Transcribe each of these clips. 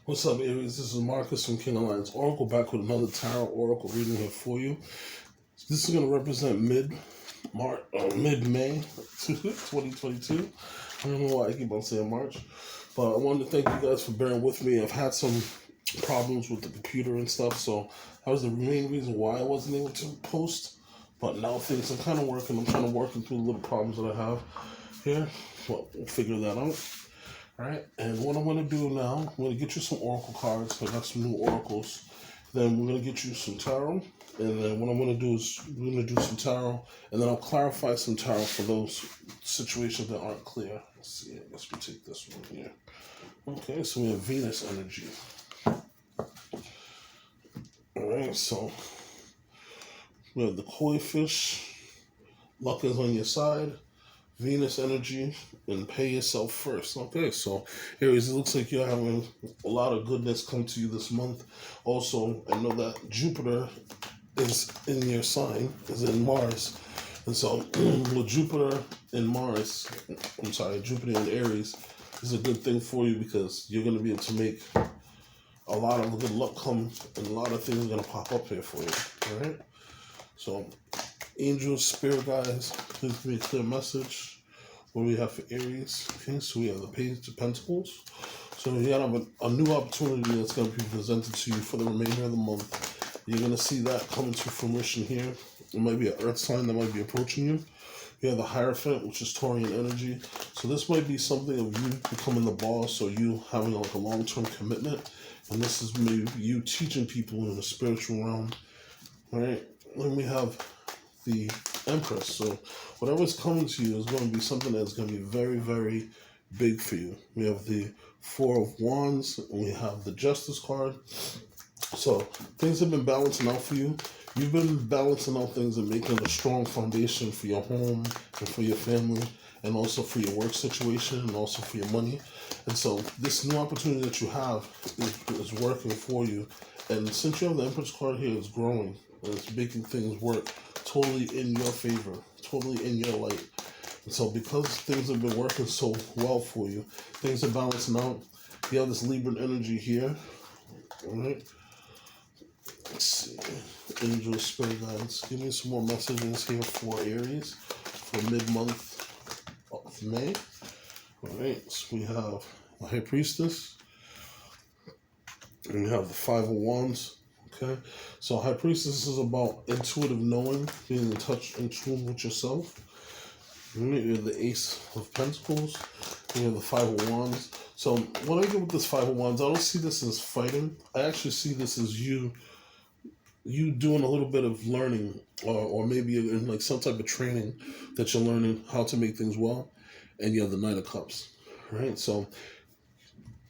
What's up, Aries? This is Marcus from King Alliance Oracle, back with another Tarot Oracle reading here for you. This is going to represent mid May 2022. I don't know why I keep on saying March, but I wanted to thank you guys for bearing with me. I've had some problems with the computer and stuff, so that was the main reason why I wasn't able to post. But now things are kind of working. I'm trying to work through the little problems that I have here. Well, we'll figure that out. Alright, and what I'm going to do now, I'm going to get you some oracle cards. I got some new oracles. Then we're going to get you some tarot. And then what I'm going to do is we're going to do some tarot. And then I'll clarify some tarot for those situations that aren't clear. Let's see, I guess we take this one here. Okay, so we have Venus energy. Alright, so we have the koi fish. Luck is on your side. Venus energy, and pay yourself first. Okay, so Aries, it looks like you're having a lot of goodness come to you this month. Also, I know that Jupiter is in your sign, is in Mars. And so with Jupiter and Jupiter and Aries is a good thing for you because you're going to be able to make a lot of good luck come, and a lot of things are going to pop up here for you. All right? So angels, spirit guides, please give me a clear message. What do we have for Aries? Okay, so we have the Page of Pentacles. So you have a new opportunity that's going to be presented to you for the remainder of the month. You're going to see that coming to fruition here. It might be an earth sign that might be approaching you. You have the Hierophant, which is Taurian energy. So this might be something of you becoming the boss, or you having like a long-term commitment. And this is maybe you teaching people in the spiritual realm. All right? Then we have the Empress. So whatever's coming to you is going to be something that's going to be very, very big for you. We have the Four of Wands, and we have the Justice card. So things have been balancing out for you. You've been balancing out things and making a strong foundation for your home and for your family, and also for your work situation, and also for your money. And so this new opportunity that you have is working for you. And since you have the Empress card here, it's growing, and it's making things work totally in your favor, totally in your light. And so because things have been working so well for you, things are balancing out. You have this Libran energy here. All right. Let's see. Angel, spirit guides. Give me some more messages here for Aries for mid-month of May. All right. So we have the High Priestess. And we have the Five of Wands. Okay, so High Priestess is about intuitive knowing, being in touch, in tune with yourself. You have the Ace of Pentacles. You have the Five of Wands. So when I get with this Five of Wands, I don't see this as fighting. I actually see this as you doing a little bit of learning, or maybe in like some type of training that you're learning how to make things well. And you have the Knight of Cups, right? So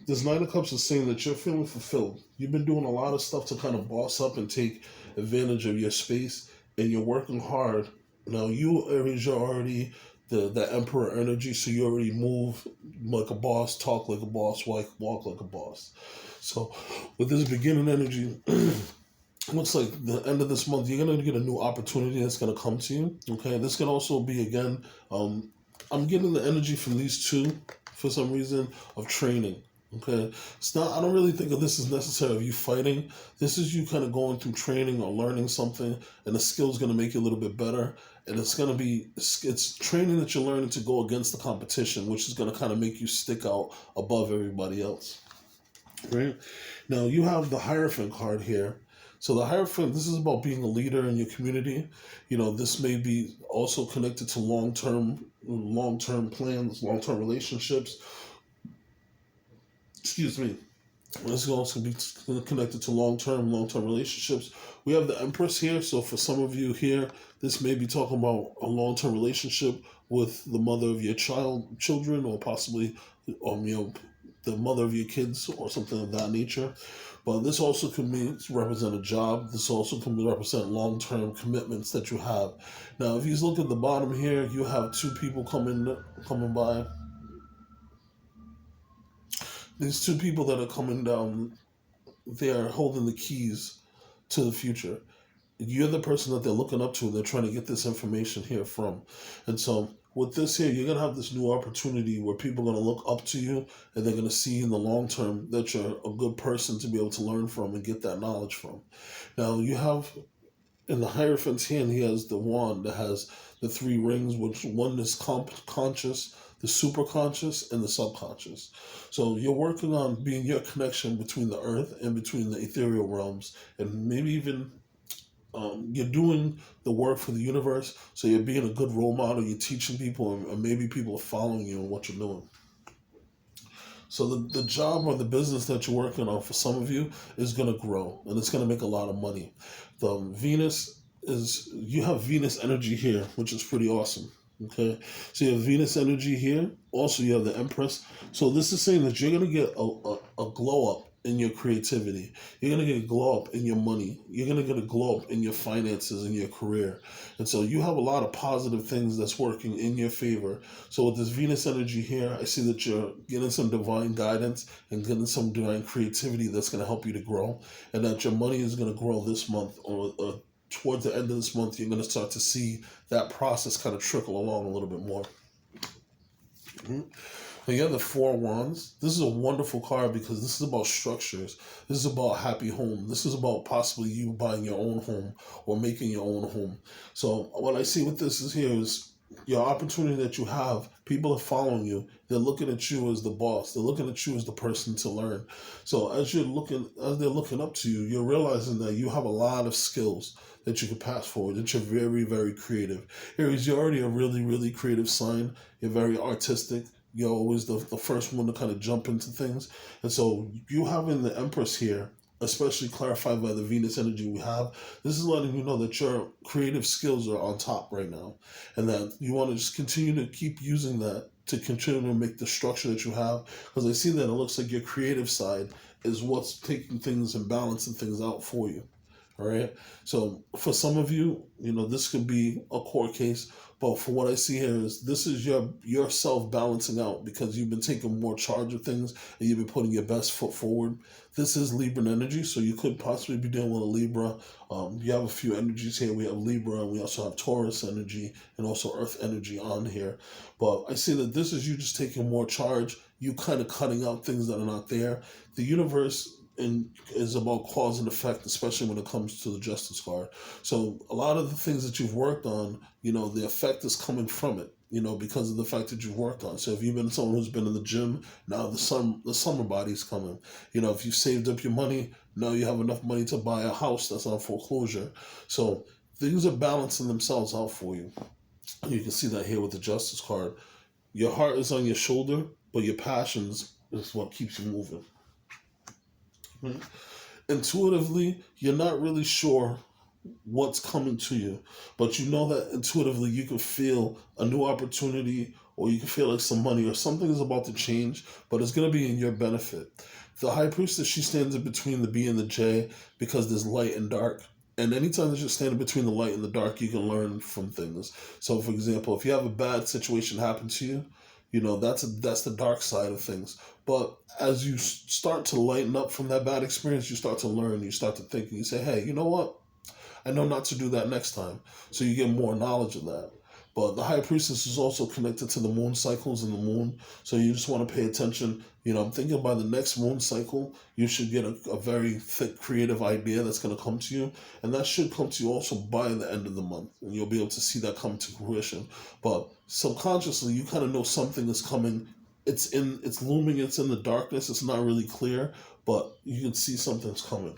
this Knight of Cups is saying that you're feeling fulfilled. You've been doing a lot of stuff to kind of boss up and take advantage of your space, and you're working hard. Now, you, Aries, you're already the Emperor energy, so you already move like a boss, talk like a boss, walk like a boss. So with this beginning energy, looks like the end of this month, you're going to get a new opportunity that's going to come to you. Okay, this can also be, again, I'm getting the energy from these two, for some reason, of training. Okay, it's not. I don't really think of this as necessarily you fighting. This is you kind of going through training or learning something, and the skill's going to make you a little bit better. And it's training that you're learning to go against the competition, which is going to kind of make you stick out above everybody else. Right now, you have the Hierophant card here. So the Hierophant, this is about being a leader in your community. You know, this may be also connected to long-term plans, long-term relationships. Excuse me. This is also be connected to long-term relationships. We have the Empress here, so for some of you here, this may be talking about a long-term relationship with the mother of your children, or possibly, the mother of your kids, or something of that nature. But this also can represent a job. This also can represent long-term commitments that you have. Now, if you look at the bottom here, you have two people coming by. These two people that are coming down, they are holding the keys to the future. You're the person that they're looking up to. They're trying to get this information here from. And so with this here, you're going to have this new opportunity where people are going to look up to you and they're going to see in the long term that you're a good person to be able to learn from and get that knowledge from. Now, you have in the Hierophant's hand, he has the wand that has the three rings, which one is conscious, the superconscious, and the subconscious. So you're working on being your connection between the earth and between the ethereal realms, and maybe even you're doing the work for the universe. So you're being a good role model. You're teaching people, and maybe people are following you in what you're doing. So the job or the business that you're working on for some of you is going to grow and it's going to make a lot of money. The Venus you have Venus energy here, which is pretty awesome. Okay, so you have Venus energy here. Also, you have the Empress. So this is saying that you're going to get a glow up in your creativity. You're going to get a glow up in your money. You're going to get a glow up in your finances and your career. And so you have a lot of positive things that's working in your favor. So with this Venus energy here, I see that you're getting some divine guidance and getting some divine creativity that's going to help you to grow, and that your money is going to grow this month, or towards the end of this month, you're going to start to see that process kind of trickle along a little bit more. Mm-hmm. Now you have the Four Wands. This is a wonderful card because this is about structures. This is about happy home. This is about possibly you buying your own home or making your own home. So what I see with this is here is your opportunity that you have. People are following you. They're looking at you as the boss. They're looking at you as the person to learn. So as they're looking up to you, you're realizing that you have a lot of skills that you can pass forward, that you're very, very creative. Aries, you're already a really, really creative sign. You're very artistic. You're always the first one to kind of jump into things. And so you having the Empress here, especially clarified by the Venus energy we have, this is letting you know that your creative skills are on top right now, and that you want to just continue to keep using that to continue to make the structure that you have, because I see that it looks like your creative side is what's taking things and balancing things out for you. All right. So for some of you, this could be a court case, but for what I see here is this is yourself balancing out because you've been taking more charge of things and you've been putting your best foot forward. This is Libra energy, so you could possibly be dealing with a Libra. You have a few energies here. We have Libra, and we also have Taurus energy and also Earth energy on here. But I see that this is you just taking more charge. You kind of cutting out things that are not there. The universe is about cause and effect, especially when it comes to the Justice card. So a lot of the things that you've worked on, the effect is coming from it, because of the fact that you've worked on. So if you've been someone who's been in the gym, now the summer body's coming. If you've saved up your money, now you have enough money to buy a house that's on foreclosure. So things are balancing themselves out for you. You can see that here with the Justice card. Your heart is on your shoulder, but your passions is what keeps you moving. Right? Intuitively, you're not really sure what's coming to you, but you know that intuitively you can feel a new opportunity, or you can feel like some money or something is about to change, but it's going to be in your benefit. The High Priestess, she stands in between the B and the J because there's light and dark. And anytime that you're standing between the light and the dark, you can learn from things. So, for example, if you have a bad situation happen to you, that's the dark side of things. But as you start to lighten up from that bad experience, you start to learn, you start to think, and you say, hey, you know what? I know not to do that next time. So you get more knowledge of that. But the High Priestess is also connected to the moon cycles and the moon. So you just want to pay attention. I'm thinking by the next moon cycle, you should get a very thick creative idea that's going to come to you. And that should come to you also by the end of the month. And you'll be able to see that come to fruition. But subconsciously, you kind of know something is coming. It's looming, it's in the darkness. It's not really clear, but you can see something's coming.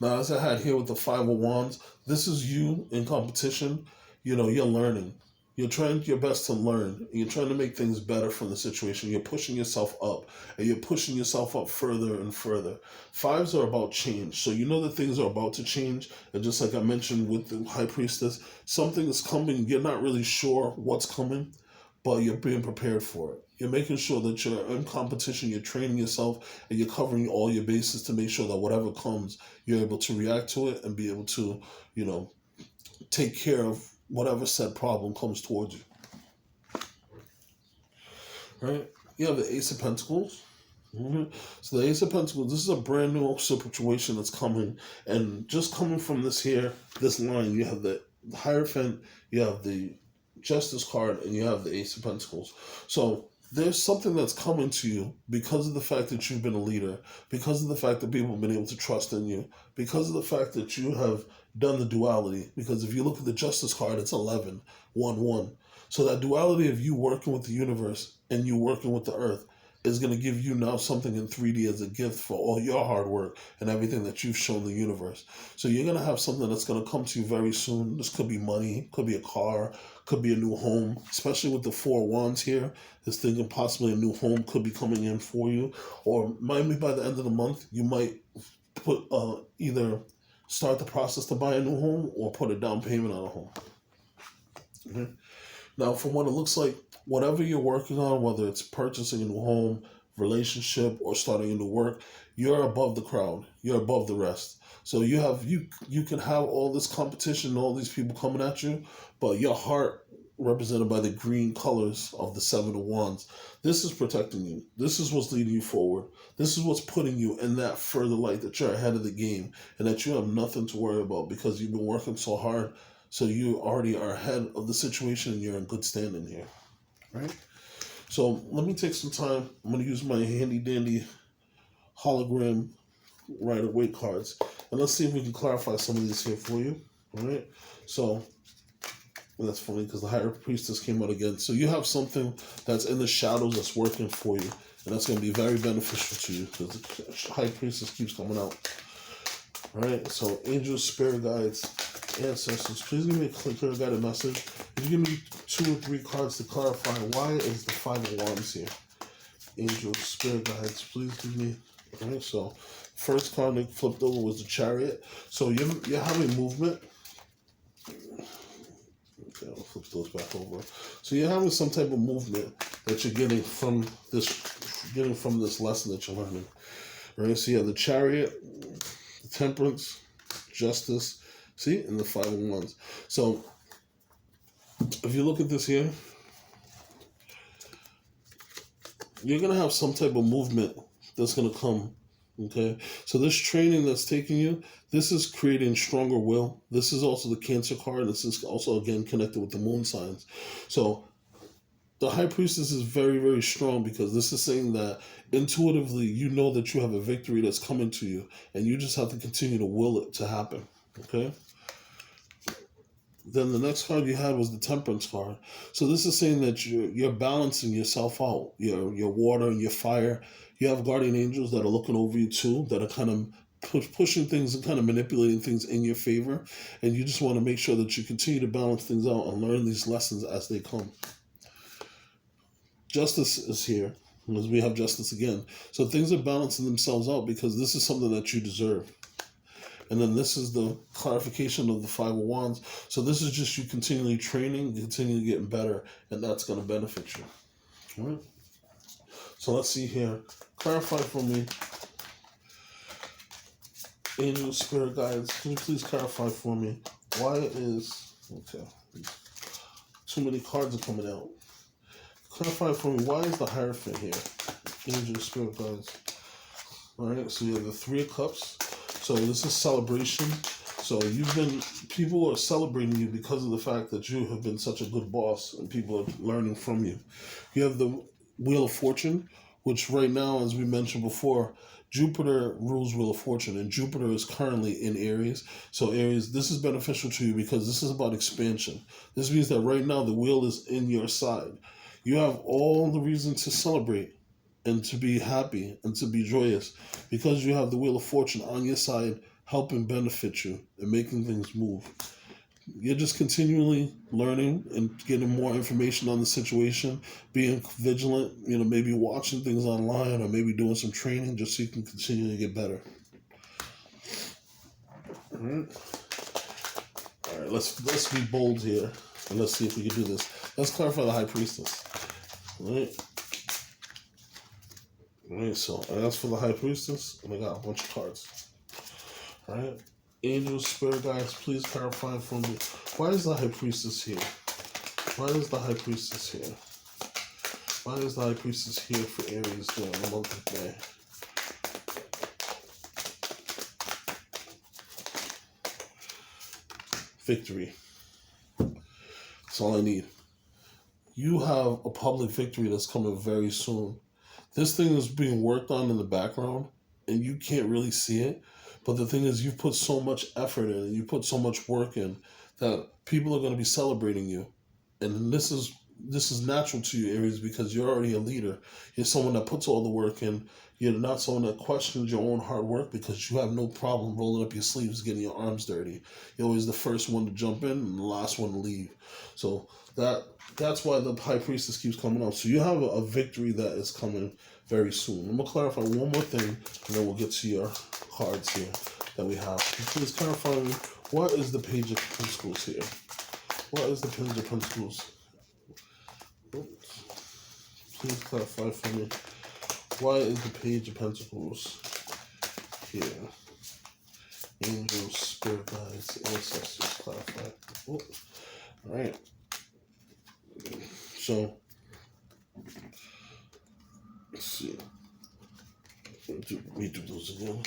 Now, as I had here with the Five of Wands, this is you in competition. You're learning. You're trying your best to learn. You're trying to make things better from the situation. You're pushing yourself up, and you're pushing yourself up further and further. Fives are about change. So you know that things are about to change. And just like I mentioned with the High Priestess, something is coming. You're not really sure what's coming, but you're being prepared for it. You're making sure that you're in competition, you're training yourself, and you're covering all your bases to make sure that whatever comes, you're able to react to it and be able to, take care of whatever said problem comes towards you. Right? You have the Ace of Pentacles. Mm-hmm. So the Ace of Pentacles, this is a brand new situation that's coming. And just coming from this line, you have the Hierophant, you have the Justice card, and you have the Ace of Pentacles. So there's something that's coming to you because of the fact that you've been a leader, because of the fact that people have been able to trust in you, because of the fact that you have done the duality. Because if you look at the Justice card, it's 11, 1, 1. So that duality of you working with the universe and you working with the earth is going to give you now something in 3D as a gift for all your hard work and everything that you've shown the universe. So you're going to have something that's going to come to you very soon. This could be money, could be a car, could be a new home, especially with the 4 wands here. This thinking possibly a new home could be coming in for you. Or maybe by the end of the month, you might put either start the process to buy a new home or put a down payment on a home. Okay? Now, from what it looks like, whatever you're working on, whether it's purchasing a new home, relationship, or starting a new work, you're above the crowd. You're above the rest. So you can have all this competition, all these people coming at you, but your heart, represented by the green colors of the 7 of Wands, this is protecting you. This is what's leading you forward. This is what's putting you in that further light that you're ahead of the game and that you have nothing to worry about because you've been working so hard. So you already are ahead of the situation and you're in good standing here, right? So let me take some time. I'm going to use my handy dandy hologram Rider-Waite cards. And let's see if we can clarify some of these here for you, all right? So that's funny because the High Priestess came out again. So you have something that's in the shadows that's working for you. And that's going to be very beneficial to you because the High Priestess keeps coming out. All right, so angels, spirit guides, ancestors, please give me a clear guided message. If you give me 2 or 3 cards to clarify why is the 5 of Wands here. Angels, spirit guides, please give me. All right, so first card that flipped over was the Chariot. So you're having movement. Okay, I'll flip those back over. So you're having some type of movement that you're getting from this lesson that you're learning. All right, so you have the Chariot, the Temperance, Justice, see, and the 5 of Wands. So if you look at this here, you're going to have some type of movement that's going to come, okay? So this training that's taking you, this is creating stronger will. This is also the Cancer card. This is also, again, connected with the moon signs. So the High Priestess is very, very strong because this is saying that intuitively you know that you have a victory that's coming to you and you just have to continue to will it to happen, okay? Then the next card you had was the Temperance card. So this is saying that you're balancing yourself out. Your water and your fire. You have guardian angels that are looking over you too, that are kind of pushing things and kind of manipulating things in your favor. And you just want to make sure that you continue to balance things out and learn these lessons as they come. Justice is here, as we have Justice again. So things are balancing themselves out because this is something that you deserve. And then this is the clarification of the 5 of Wands. So this is just you continually training, continually getting better, and that's going to benefit you. All right? So let's see here. Clarify for me. Angel, spirit guides, can you please clarify for me? Why is... Okay. Too many cards are coming out. Clarify for me, why is the Hierophant here? Angel, spirit guides. All right, so you have the 3 of Cups. So this is celebration. So people are celebrating you because of the fact that you have been such a good boss and people are learning from you. You have the Wheel of Fortune, which right now, as we mentioned before, Jupiter rules Wheel of Fortune and Jupiter is currently in Aries. So Aries, this is beneficial to you because this is about expansion. This means that right now the wheel is in your side. You have all the reason to celebrate and to be happy and to be joyous because you have the Wheel of Fortune on your side helping benefit you and making things move. You're just continually learning and getting more information on the situation, being vigilant, maybe watching things online or maybe doing some training just so you can continue to get better. All right, let's be bold here and let's see if we can do this. Let's clarify the High Priestess. All right. Alright, so I asked for the High Priestess, and I got a bunch of cards. Alright, angels, spirit guides, please clarify for me. Why is the High Priestess here? Why is the High Priestess here? Why is the High Priestess here for Aries during the month of May? Victory. That's all I need. you have a public victory that's coming very soon. This thing is being worked on in the background, and you can't really see it. But the thing is, you've put so much effort in, and you put so much work in, that people are going to be celebrating you. And this is natural to you, Aries, because you're already a leader. You're someone that puts all the work in. You're not someone that questions your own hard work, because you have no problem rolling up your sleeves, getting your arms dirty. You're always the first one to jump in and the last one to leave. So that's why the High Priestess keeps coming up. So you have a victory that is coming very soon. I'm going to clarify one more thing, and then we'll get to your cards here that we have. Please clarify me, what is the Page of Pentacles here? What is the Page of Pentacles? Please clarify for me. Why is the Page of Pentacles here? Angels, spirit guides, ancestors, clarify. Oh, all right. So, let's see. Redo those again.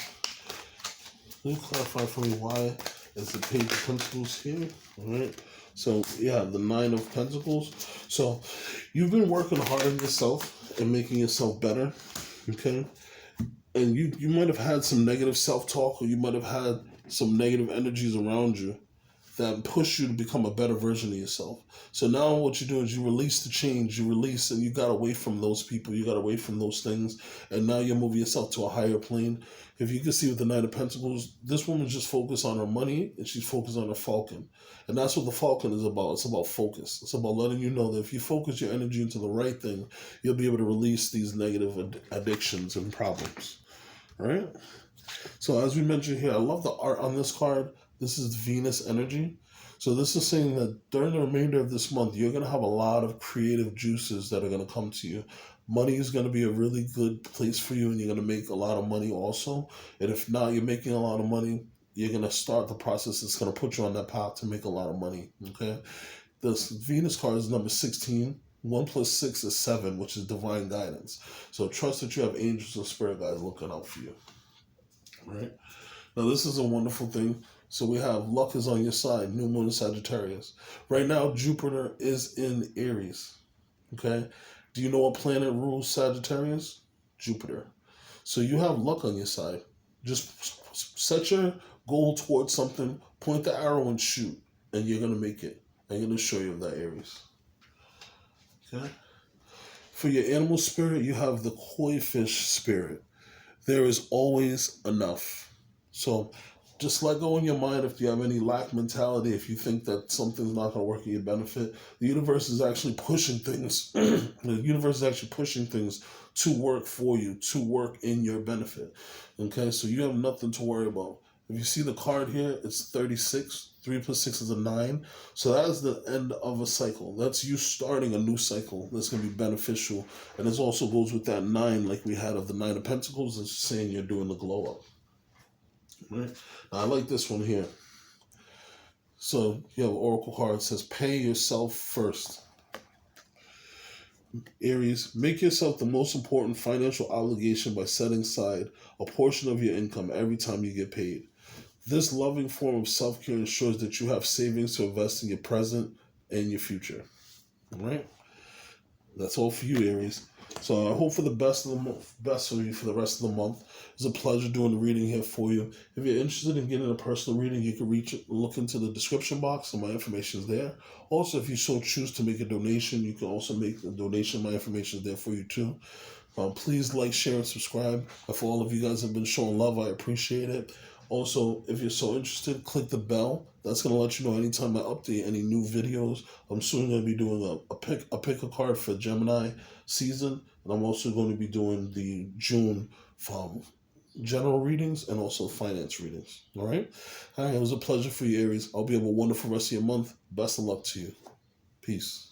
Can you clarify for me why is the Page of Pentacles here? All right. So, yeah, the Nine of Pentacles. So, you've been working hard on yourself and making yourself better, okay? And you might have had some negative self-talk, or you might have had some negative energies around you that push you to become a better version of yourself. So now what you do is you release the change, you release, and you got away from those people, you got away from those things, and now you're moving yourself to a higher plane. If you can see with the Knight of Pentacles, this woman's just focused on her money, and she's focused on her falcon. And that's what the falcon is about. It's about focus. It's about letting you know that if you focus your energy into the right thing, you'll be able to release these negative addictions and problems. All right? So as we mentioned here, I love the art on this card. This is Venus energy. So this is saying that during the remainder of this month, you're going to have a lot of creative juices that are going to come to you. Money is going to be a really good place for you, and you're going to make a lot of money also. And if not, you're making a lot of money, you're going to start the process that's going to put you on that path to make a lot of money. Okay? This Venus card is number 16. 1 plus 6 is 7, which is divine guidance. So trust that you have angels and spirit guides looking out for you. Right? Now, this is a wonderful thing. So we have luck is on your side, new moon in Sagittarius. Right now, Jupiter is in Aries. Okay? Do you know what planet rules Sagittarius? Jupiter. So you have luck on your side. Just set your goal towards something, point the arrow and shoot, and you're going to make it. I'm going to show you that, Aries. Okay? For your animal spirit, you have the koi fish spirit. There is always enough. So just let go in your mind if you have any lack mentality, if you think that something's not going to work in your benefit. The universe is actually pushing things. The universe is actually pushing things to work for you, to work in your benefit. Okay, so you have nothing to worry about. If you see the card here, it's 36. 3 plus 6 is a 9. So that is the end of a cycle. That's you starting a new cycle that's going to be beneficial. And this also goes with that 9 like we had of the 9 of Pentacles. It's saying you're doing the glow up. Right? Now, I like this one here. So you have an oracle card that says, pay yourself first. Aries, make yourself the most important financial obligation by setting aside a portion of your income every time you get paid. This loving form of self-care ensures that you have savings to invest in your present and your future. All right? That's all for you, Aries. So I hope for the best of the month, best for you for the rest of the month. It's a pleasure doing the reading here for you. If you're interested in getting a personal reading, you can look into the description box, and my information is there. Also, if you so choose to make a donation, you can also make a donation. My information is there for you too. Please like, share, and subscribe. For all of you guys have been showing love, I appreciate it. Also, if you're so interested, click the bell. That's going to let you know anytime I update any new videos. I'm soon going to be doing a pick a card for Gemini season. And I'm also going to be doing the June general readings and also finance readings. All right? All right, it was a pleasure for you, Aries. I'll be have a wonderful rest of your month. Best of luck to you. Peace.